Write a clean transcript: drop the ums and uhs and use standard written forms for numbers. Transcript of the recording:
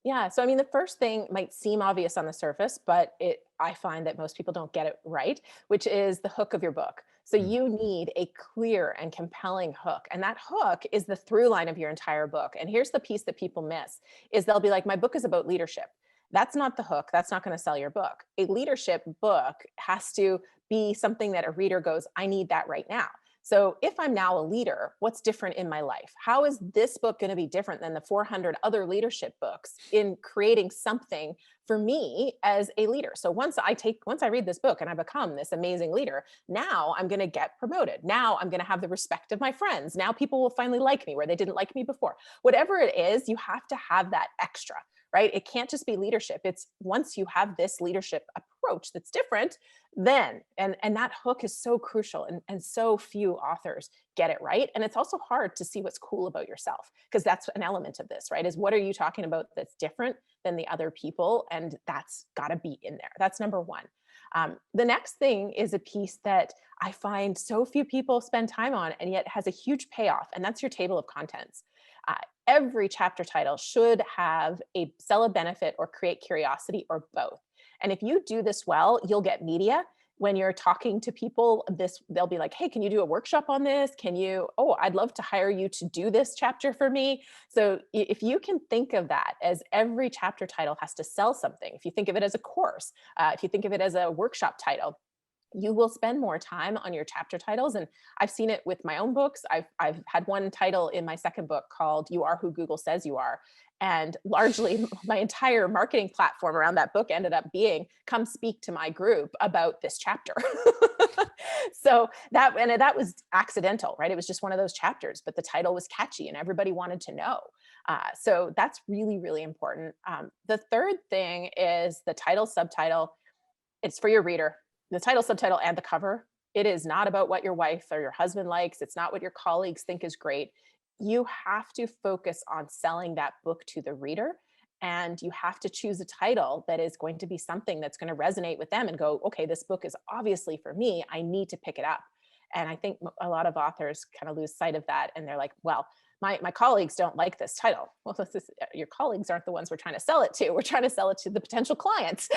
Yeah. So, I mean, the first thing might seem obvious on the surface, but I find that most people don't get it right, which is the hook of your book. So Mm, you need a clear and compelling hook. And that hook is the through line of your entire book. And here's the piece that people miss is they'll be like, my book is about leadership. That's not the hook. That's not going to sell your book. A leadership book has to be something that a reader goes, I need that right now. So if I'm now a leader, what's different in my life? How is this book going to be different than the 400 other leadership books in creating something for me as a leader? So once I read this book and I become this amazing leader, now I'm going to get promoted. Now I'm going to have the respect of my friends. Now people will finally like me where they didn't like me before. Whatever it is, you have to have that extra, right? It can't just be leadership. It's once you have this leadership approach that's different, then and that hook is so crucial, and so few authors get it right. And it's also hard to see what's cool about yourself, because that's an element of this, right? Is what are you talking about that's different than the other people? And that's got to be in there. That's number one. The next thing is a piece that I find so few people spend time on and yet has a huge payoff, and that's your table of contents. uh, every chapter title should have a sell a benefit or create curiosity or both. And if you do this well, you'll get media. When you're talking to people, this they'll be like, hey, can you do a workshop on this? Can you, oh, I'd love to hire you to do this chapter for me. So if you can think of that as every chapter title has to sell something, if you think of it as a course, if you think of it as a workshop title, you will spend more time on your chapter titles. And I've seen it with my own books. I've had one title in my second book called You Are Who Google Says You Are. And largely my entire marketing platform around that book ended up being come speak to my group about this chapter. So that was accidental, right? It was just one of those chapters, but the title was catchy and everybody wanted to know. So that's really, really important. The third thing is the title, subtitle. It's for your reader. The title, subtitle, and the cover. It is not about what your wife or your husband likes. It's not what your colleagues think is great. You have to focus on selling that book to the reader. And you have to choose a title that is going to be something that's going to resonate with them and go, okay, this book is obviously for me. I need to pick it up. And I think a lot of authors kind of lose sight of that. And they're like, well, my colleagues don't like this title. Well, your colleagues aren't the ones we're trying to sell it to. We're trying to sell it to the potential clients.